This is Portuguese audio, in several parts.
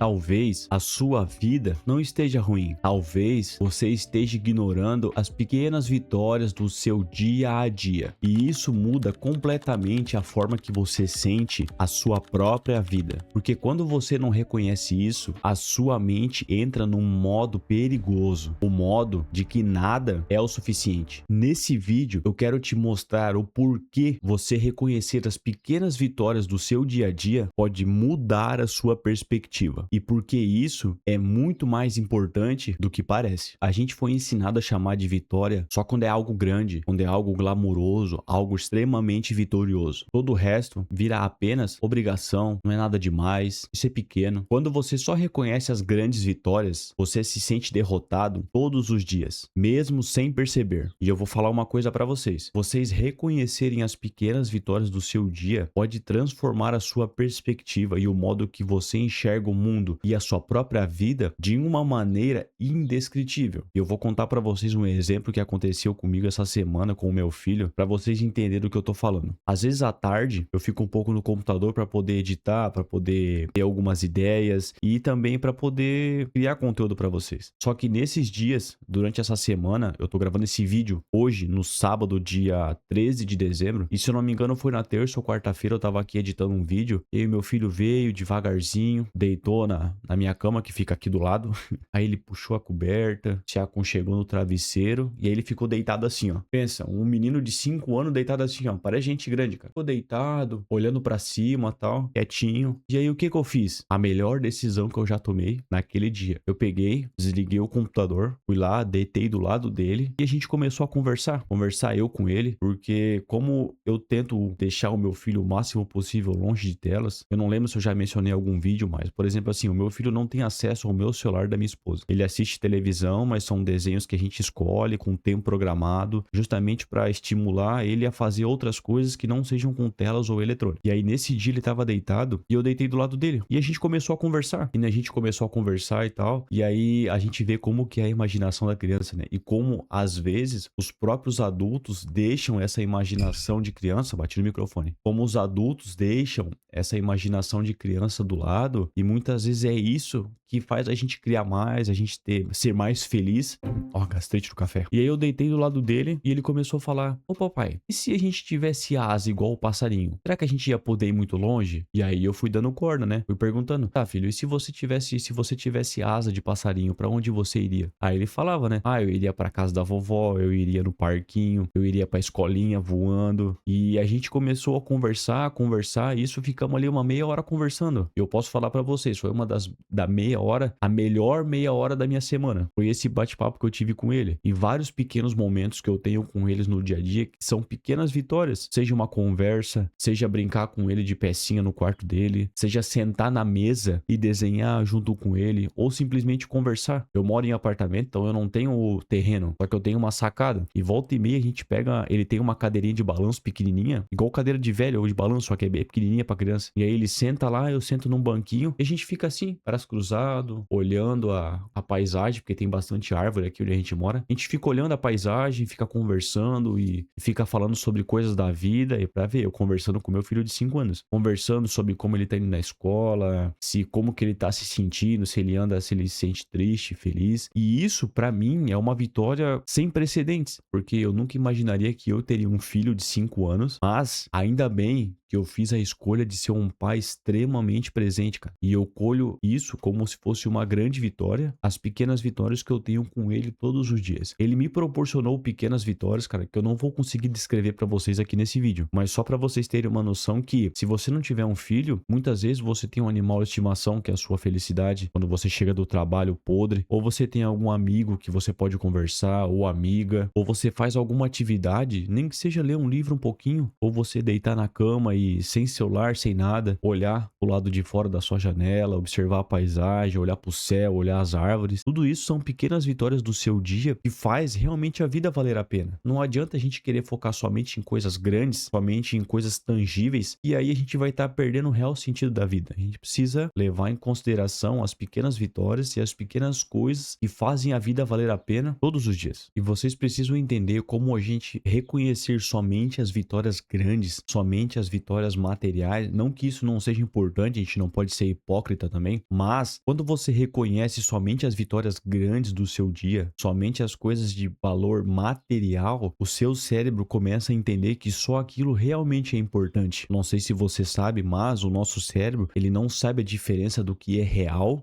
Talvez a sua vida não esteja ruim. Talvez você esteja ignorando as pequenas vitórias do seu dia a dia. E isso muda completamente a forma que você sente a sua própria vida. Porque quando você não reconhece isso, a sua mente entra num modo perigoso. O modo de que nada é o suficiente. Nesse vídeo, eu quero te mostrar o porquê você reconhecer as pequenas vitórias do seu dia a dia pode mudar a sua perspectiva. E porque isso é muito mais importante do que parece. A gente foi ensinado a chamar de vitória só quando é algo grande, quando é algo glamuroso, algo extremamente vitorioso. Todo o resto vira apenas obrigação, não é nada demais, isso é pequeno. Quando você só reconhece as grandes vitórias, você se sente derrotado todos os dias, mesmo sem perceber. E eu vou falar uma coisa pra vocês. Vocês reconhecerem as pequenas vitórias do seu dia pode transformar a sua perspectiva e o modo que você enxerga o mundo e a sua própria vida de uma maneira indescritível. E eu vou contar pra vocês um exemplo que aconteceu comigo essa semana com o meu filho, pra vocês entenderem do que eu tô falando. Às vezes à tarde eu fico um pouco no computador pra poder editar, pra poder ter algumas ideias e também pra poder criar conteúdo pra vocês. Só que nesses dias, durante essa semana, eu tô gravando esse vídeo hoje, no sábado, dia 13 de dezembro, e se eu não me engano foi na terça ou quarta-feira, eu tava aqui editando um vídeo, e aí meu filho veio devagarzinho, deitou na minha cama, que fica aqui do lado, aí ele puxou a coberta, se aconchegou no travesseiro, e aí ele ficou deitado assim, ó. Pensa, um menino de 5 anos deitado assim, ó, parece gente grande, cara. Ficou deitado, olhando pra cima, tal, quietinho. E aí o que que eu fiz? A melhor decisão que eu já tomei naquele dia. Eu peguei, desliguei o computador, fui lá, deitei do lado dele, e a gente começou a conversar eu com ele, porque como eu tento deixar o meu filho o máximo possível longe de telas, eu não lembro se eu já mencionei em algum vídeo, mas, por exemplo, assim, o meu filho não tem acesso ao meu celular da minha esposa. Ele assiste televisão, mas são desenhos que a gente escolhe com tempo programado, justamente para estimular ele a fazer outras coisas que não sejam com telas ou eletrônicos. E aí, nesse dia, ele tava deitado e eu deitei do lado dele. E a gente começou a conversar. E a gente começou a conversar e tal. E aí, a gente vê como que é a imaginação da criança, né? E como, às vezes, os próprios adultos deixam essa imaginação de criança, bati no microfone, como os adultos deixam essa imaginação de criança do lado, e muitas vezes é isso que faz a gente criar mais, a gente ser mais feliz. Ó, gastrite do café. E aí eu deitei do lado dele e ele começou a falar: ô papai, e se a gente tivesse asa igual o passarinho? Será que a gente ia poder ir muito longe? E aí eu fui dando corda, né? Fui perguntando: tá, filho, e se você tivesse asa de passarinho, pra onde você iria? Aí ele falava, né? Ah, eu iria pra casa da vovó, eu iria no parquinho, eu iria pra escolinha voando. E a gente começou a conversar, e isso ficamos ali uma meia hora conversando. E eu posso falar pra vocês, foi uma da meia hora, a melhor meia hora da minha semana. Foi esse bate-papo que eu tive com ele. E vários pequenos momentos que eu tenho com eles no dia a dia, que são pequenas vitórias. Seja uma conversa, seja brincar com ele de pecinha no quarto dele, seja sentar na mesa e desenhar junto com ele, ou simplesmente conversar. Eu moro em apartamento, então eu não tenho o terreno, só que eu tenho uma sacada. E volta e meia a gente pega, ele tem uma cadeirinha de balanço pequenininha, igual cadeira de velho ou de balanço, só que é bem pequenininha pra criança. E aí ele senta lá, eu sento num banquinho, e a gente fica assim, braço cruzado, olhando a paisagem, porque tem bastante árvore aqui onde a gente mora. A gente fica olhando a paisagem, fica conversando e fica falando sobre coisas da vida. E pra ver, eu conversando com meu filho de 5 anos, conversando sobre como ele tá indo na escola, se como que ele tá se sentindo, se ele anda, se ele se sente triste, feliz. E isso pra mim é uma vitória sem precedentes, porque eu nunca imaginaria que eu teria um filho de 5 anos, mas ainda bem que eu fiz a escolha de ser um pai extremamente presente, cara. E eu colho isso como se fosse uma grande vitória, as pequenas vitórias que eu tenho com ele todos os dias. Ele me proporcionou pequenas vitórias, cara, que eu não vou conseguir descrever pra vocês aqui nesse vídeo, mas só pra vocês terem uma noção que se você não tiver um filho, muitas vezes você tem um animal de estimação que é a sua felicidade, quando você chega do trabalho podre, ou você tem algum amigo que você pode conversar, ou amiga, ou você faz alguma atividade, nem que seja ler um livro um pouquinho, ou você deitar na cama e sem celular, sem nada, olhar pro lado de fora da sua janela, observar a paisagem, olhar pro céu, olhar as árvores. Tudo isso são pequenas vitórias do seu dia que faz realmente a vida valer a pena. Não adianta a gente querer focar somente em coisas grandes, somente em coisas tangíveis, e aí a gente vai estar perdendo o real sentido da vida. A gente precisa levar em consideração as pequenas vitórias e as pequenas coisas que fazem a vida valer a pena todos os dias. E vocês precisam entender como a gente reconhecer somente as vitórias grandes, somente as vitórias vitórias materiais. Não que isso não seja importante, a gente não pode ser hipócrita também, mas quando você reconhece somente as vitórias grandes do seu dia, somente as coisas de valor material, o seu cérebro começa a entender que só aquilo realmente é importante. Não sei se você sabe, mas o nosso cérebro, ele não sabe a diferença do que é real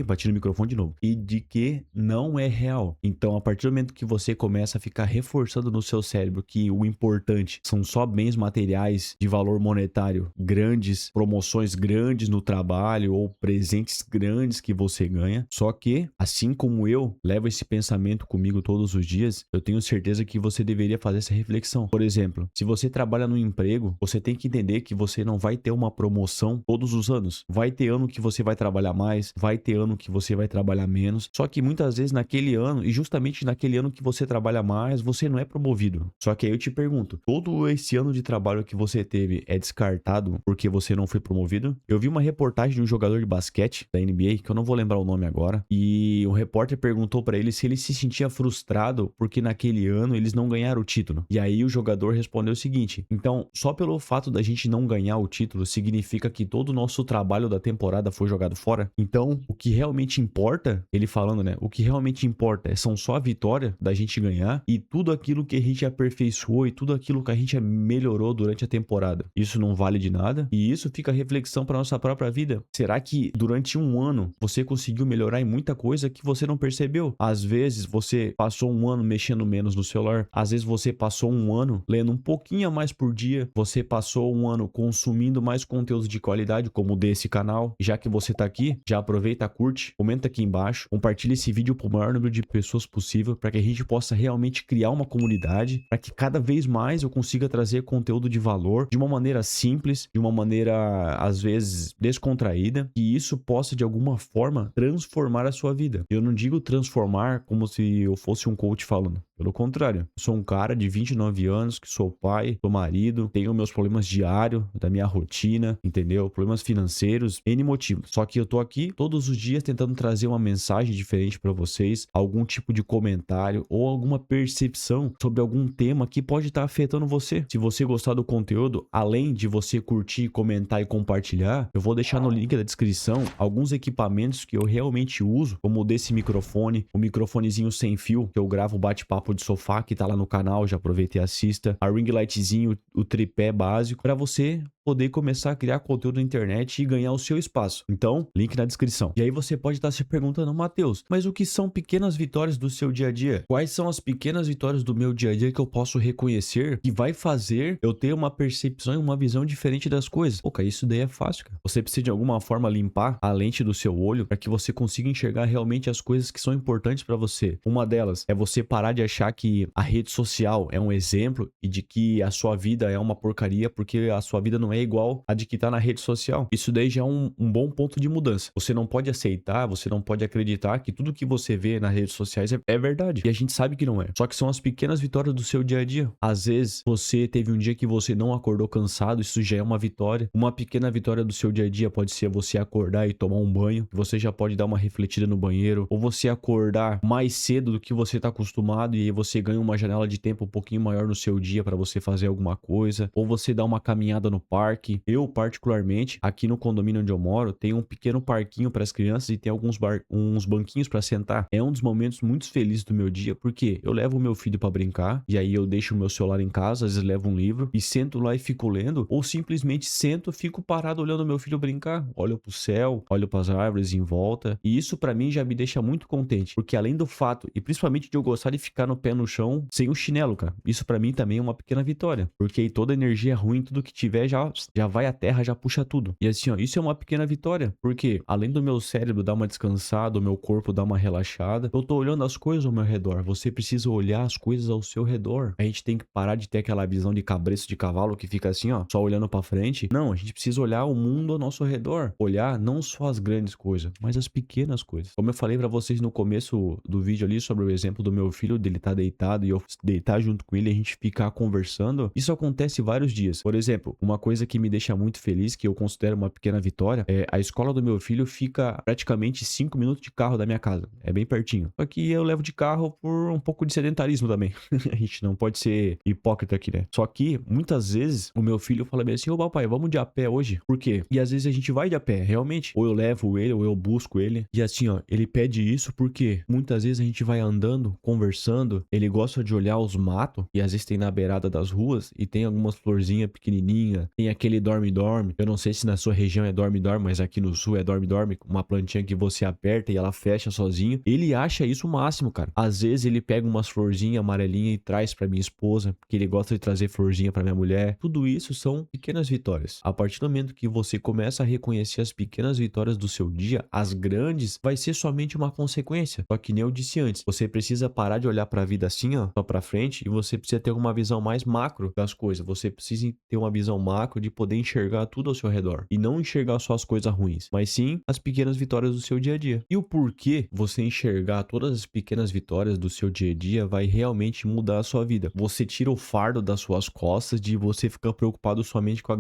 bati no microfone de novo, e de que não é real. Então, a partir do momento que você começa a ficar reforçando no seu cérebro que o importante são só bens materiais de valor monetário grandes, promoções grandes no trabalho ou presentes grandes que você ganha, só que, assim como eu levo esse pensamento comigo todos os dias, eu tenho certeza que você deveria fazer essa reflexão. Por exemplo, se você trabalha no emprego, você tem que entender que você não vai ter uma promoção todos os anos. Vai ter ano que você vai trabalhar mais, vai ter ano que você vai trabalhar menos. Só que muitas vezes naquele ano, e justamente naquele ano que você trabalha mais, você não é promovido. Só que aí eu te pergunto, todo esse ano de trabalho que você teve é descartado porque você não foi promovido? Eu vi uma reportagem de um jogador de basquete da NBA, que eu não vou lembrar o nome agora, e o repórter perguntou pra ele se ele se sentia frustrado porque naquele ano eles não ganharam o título. E aí o jogador respondeu o seguinte: então, só pelo fato da gente não ganhar o título significa que todo o nosso trabalho da temporada foi jogado fora? Então, o que realmente importa, ele falando, né? O que realmente importa são só a vitória da gente ganhar e tudo aquilo que a gente aperfeiçoou e tudo aquilo que a gente melhorou durante a temporada. Isso não vale de nada e isso fica a reflexão para nossa própria vida. Será que durante um ano você conseguiu melhorar em muita coisa que você não percebeu? Às vezes você passou um ano mexendo menos no celular, às vezes você passou um ano lendo um pouquinho a mais por dia, você passou um ano consumindo mais conteúdos de qualidade como o desse canal. Já que você tá aqui, já aproveita, curte, comenta aqui embaixo, compartilha esse vídeo para o maior número de pessoas possível para que a gente possa realmente criar uma comunidade, para que cada vez mais eu consiga trazer conteúdo de valor de uma maneira simples, de uma maneira às vezes descontraída, e isso possa de alguma forma transformar a sua vida. Eu não digo transformar como se eu fosse um coach falando. Pelo contrário, eu sou um cara de 29 anos, que sou pai, sou marido, tenho meus problemas diários da minha rotina, entendeu? Problemas financeiros, N motivos. Só que eu tô aqui todos os dias tentando trazer uma mensagem diferente para vocês, algum tipo de comentário ou alguma percepção sobre algum tema que pode estar afetando você. Se você gostar do conteúdo, além de você curtir, comentar e compartilhar, eu vou deixar no link da descrição alguns equipamentos que eu realmente uso, como o desse microfone, o microfonezinho sem fio, que eu gravo bate-papo de sofá, que tá lá no canal, já aproveita e assista, a ring lightzinho, o tripé básico, para você poder começar a criar conteúdo na internet e ganhar o seu espaço. Então, link na descrição. E aí você pode estar se perguntando, Matheus, mas o que são pequenas vitórias do seu dia a dia? Quais são as pequenas vitórias do meu dia a dia que eu posso reconhecer que vai fazer eu ter uma percepção e uma visão diferente das coisas? Pô, cara, isso daí é fácil, cara. Você precisa de alguma forma limpar a lente do seu olho para que você consiga enxergar realmente as coisas que são importantes para você. Uma delas é você parar de achar que a rede social é um exemplo e de que a sua vida é uma porcaria porque a sua vida não é igual a de que tá na rede social. Isso daí já é um bom ponto de mudança. Você não pode aceitar, você não pode acreditar que tudo que você vê nas redes sociais é verdade. E a gente sabe que não é. Só que são as pequenas vitórias do seu dia a dia. Às vezes, você teve um dia que você não acordou cansado, isso já é uma vitória. Uma pequena vitória do seu dia a dia pode ser você acordar e tomar um banho. Você já pode dar uma refletida no banheiro. Ou você acordar mais cedo do que você tá acostumado e aí você ganha uma janela de tempo um pouquinho maior no seu dia para você fazer alguma coisa. Ou você dá uma caminhada no parque. Eu, particularmente, aqui no condomínio onde eu moro, tem um pequeno parquinho para as crianças e tem uns banquinhos para sentar. É um dos momentos muito felizes do meu dia, porque eu levo o meu filho para brincar e aí eu deixo o meu celular em casa, às vezes levo um livro e sento lá e fico lendo, ou simplesmente sento, fico parado olhando o meu filho brincar. Olho pro céu, olho para as árvores em volta, e isso para mim já me deixa muito contente, porque além do fato, e principalmente de eu gostar de ficar no pé no chão sem o chinelo, cara, isso para mim também é uma pequena vitória, porque aí toda energia ruim, tudo que tiver já vai à terra, já puxa tudo. E assim, ó, isso é uma pequena vitória, porque além do meu cérebro dar uma descansada, o meu corpo dar uma relaxada, eu tô olhando as coisas ao meu redor. Você precisa olhar as coisas ao seu redor. A gente tem que parar de ter aquela visão de cabresto de cavalo que fica assim, ó, só olhando pra frente. Não, a gente precisa olhar o mundo ao nosso redor. Olhar não só as grandes coisas, mas as pequenas coisas. Como eu falei pra vocês no começo do vídeo ali sobre o exemplo do meu filho, dele tá deitado e eu deitar junto com ele e a gente ficar conversando, isso acontece vários dias. Por exemplo, uma coisa coisa que me deixa muito feliz, que eu considero uma pequena vitória, é a escola do meu filho fica praticamente 5 minutos de carro da minha casa. É bem pertinho. Só que eu levo de carro por um pouco de sedentarismo também. A gente não pode ser hipócrita aqui, né? Só que, muitas vezes, o meu filho fala bem assim, ô papai, vamos de a pé hoje? Por quê? E às vezes a gente vai de a pé, realmente. Ou eu levo ele, ou eu busco ele. E assim, ó, ele pede isso porque muitas vezes a gente vai andando, conversando, ele gosta de olhar os matos, e às vezes tem na beirada das ruas, e tem algumas florzinhas pequenininhas, tem aquele dorme-dorme. Eu não sei se na sua região é dorme-dorme, mas aqui no sul é dorme-dorme, uma plantinha que você aperta e ela fecha sozinho. Ele acha isso o máximo, cara. Às vezes ele pega umas florzinhas amarelinhas e traz pra minha esposa, porque ele gosta de trazer florzinha pra minha mulher. Tudo isso são pequenas vitórias. A partir do momento que você começa a reconhecer as pequenas vitórias do seu dia, as grandes vai ser somente uma consequência. Só que nem eu disse antes, você precisa parar de olhar pra vida assim, ó, só pra frente, e você precisa ter uma visão mais macro das coisas. Você precisa ter uma visão macro de poder enxergar tudo ao seu redor. E não enxergar só as coisas ruins, mas sim as pequenas vitórias do seu dia a dia. E o porquê você enxergar todas as pequenas vitórias do seu dia a dia vai realmente mudar a sua vida. Você tira o fardo das suas costas de você ficar preocupado somente com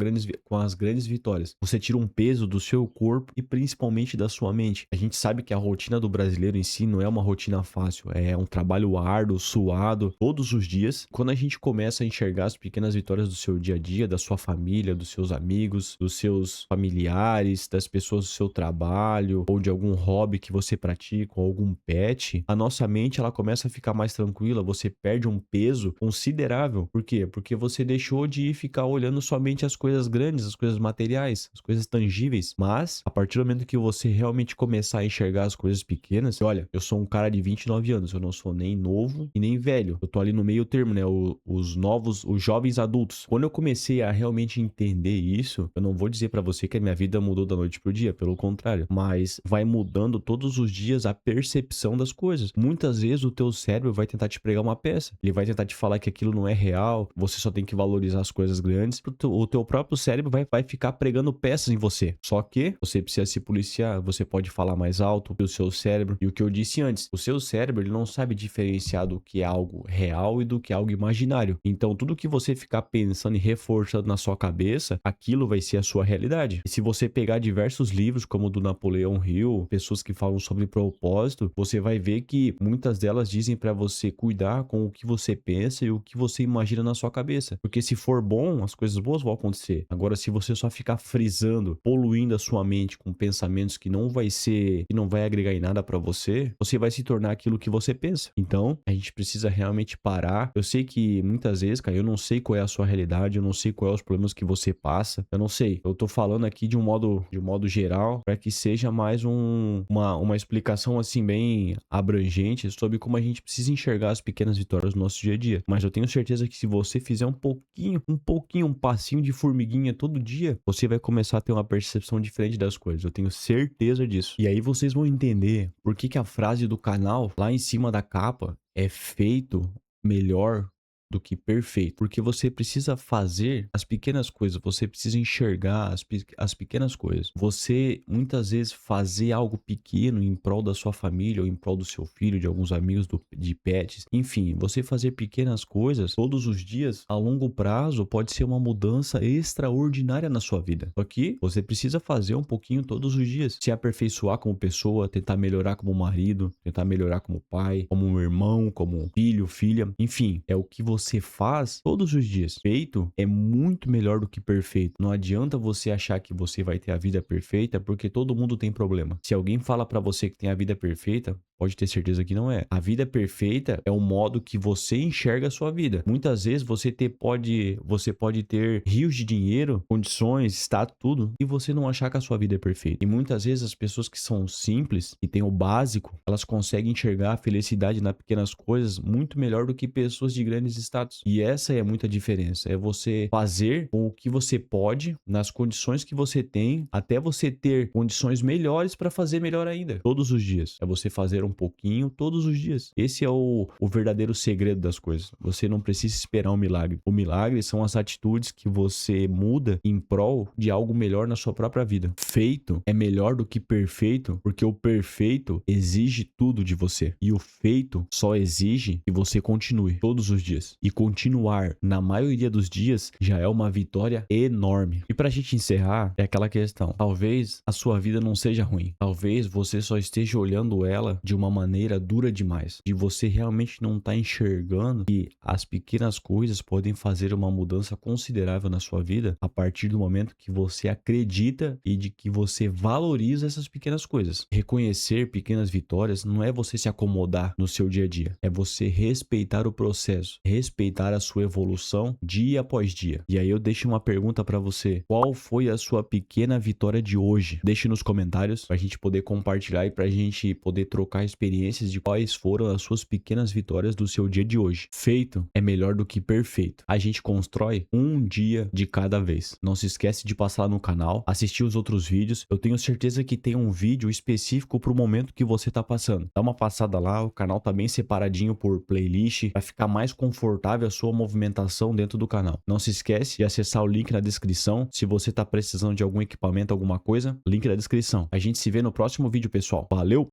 as grandes vitórias. Você tira um peso do seu corpo e principalmente da sua mente. A gente sabe que a rotina do brasileiro em si não é uma rotina fácil, é um trabalho árduo, suado, todos os dias. Quando a gente começa a enxergar as pequenas vitórias do seu dia a dia, da sua família, dos seus amigos, dos seus familiares, das pessoas do seu trabalho, ou de algum hobby que você pratica, ou algum pet, a nossa mente ela começa a ficar mais tranquila, você perde um peso considerável. Por quê? Porque você deixou de ficar olhando somente as coisas grandes, as coisas materiais, as coisas tangíveis. Mas, a partir do momento que você realmente começar a enxergar as coisas pequenas, olha, eu sou um cara de 29 anos, eu não sou nem novo e nem velho. Eu tô ali no meio termo, né? Os jovens adultos. Quando eu comecei a realmente entender isso, eu não vou dizer pra você que a minha vida mudou da noite pro dia, pelo contrário, mas vai mudando todos os dias a percepção das coisas. Muitas vezes o teu cérebro vai tentar te pregar uma peça. Ele vai tentar te falar que aquilo não é real, você só tem que valorizar as coisas grandes. O teu próprio cérebro vai ficar pregando peças em você. Só que você precisa se policiar, você pode falar mais alto do seu cérebro. E o que eu disse antes, o seu cérebro ele não sabe diferenciar do que é algo real e do que é algo imaginário. Então tudo que você ficar pensando e reforçando na sua cabeça, aquilo vai ser a sua realidade. E se você pegar diversos livros como o do Napoleão Hill, pessoas que falam sobre propósito, você vai ver que muitas delas dizem para você cuidar com o que você pensa e o que você imagina na sua cabeça. Porque se for bom, as coisas boas vão acontecer. Agora, se você só ficar frisando, poluindo a sua mente com pensamentos que não vai agregar em nada para você, você vai se tornar aquilo que você pensa. Então, a gente precisa realmente parar. Eu sei que muitas vezes, cara, eu não sei qual é a sua realidade, eu não sei quais é os problemas que você passa, eu não sei. Eu tô falando aqui de um modo geral, para que seja mais uma explicação assim bem abrangente sobre como a gente precisa enxergar as pequenas vitórias do nosso dia a dia. Mas eu tenho certeza que se você fizer um passinho de formiguinha todo dia, você vai começar a ter uma percepção diferente das coisas. Eu tenho certeza disso. E aí vocês vão entender por que a frase do canal lá em cima da capa é feito melhor do que perfeito, porque você precisa fazer as pequenas coisas, você precisa enxergar as pequenas coisas. Você muitas vezes fazer algo pequeno em prol da sua família ou em prol do seu filho, de alguns amigos de pets, enfim, você fazer pequenas coisas todos os dias a longo prazo pode ser uma mudança extraordinária na sua vida. Só que você precisa fazer um pouquinho todos os dias, se aperfeiçoar como pessoa, tentar melhorar como marido, tentar melhorar como pai, como um irmão, como um filho, filha, enfim, é o que você faz todos os dias. Feito é muito melhor do que perfeito. Não adianta você achar que você vai ter a vida perfeita, porque todo mundo tem problema. Se alguém fala pra você que tem a vida perfeita, pode ter certeza que não é. A vida perfeita é o modo que você enxerga a sua vida. Muitas vezes você pode ter rios de dinheiro, condições, status, tudo, e você não achar que a sua vida é perfeita. E muitas vezes as pessoas que são simples e têm o básico, elas conseguem enxergar a felicidade nas pequenas coisas muito melhor do que pessoas de grandes status. E essa é muita diferença. É você fazer com o que você pode, nas condições que você tem, até você ter condições melhores para fazer melhor ainda. Todos os dias. É você fazer um pouquinho todos os dias. Esse é o verdadeiro segredo das coisas. Você não precisa esperar um milagre. O milagre são as atitudes que você muda em prol de algo melhor na sua própria vida. Feito é melhor do que perfeito, porque o perfeito exige tudo de você. E o feito só exige que você continue todos os dias. E continuar na maioria dos dias já é uma vitória enorme. E pra gente encerrar, é aquela questão. Talvez a sua vida não seja ruim. Talvez você só esteja olhando ela de uma maneira dura demais. De você realmente não estar enxergando que as pequenas coisas podem fazer uma mudança considerável na sua vida a partir do momento que você acredita e de que você valoriza essas pequenas coisas. Reconhecer pequenas vitórias não é você se acomodar no seu dia a dia. É você respeitar o processo, respeitar a sua evolução dia após dia. E aí eu deixo uma pergunta pra você. Qual foi a sua pequena vitória de hoje? Deixe nos comentários pra gente poder compartilhar e pra gente poder trocar experiências de quais foram as suas pequenas vitórias do seu dia de hoje. Feito é melhor do que perfeito. A gente constrói um dia de cada vez. Não se esquece de passar lá no canal, assistir os outros vídeos. Eu tenho certeza que tem um vídeo específico pro momento que você tá passando. Dá uma passada lá, o canal tá bem separadinho por playlist, vai ficar mais confortável a sua movimentação dentro do canal. Não se esquece de acessar o link na descrição. Se você tá precisando de algum equipamento, alguma coisa, link na descrição. A gente se vê no próximo vídeo, pessoal. Valeu!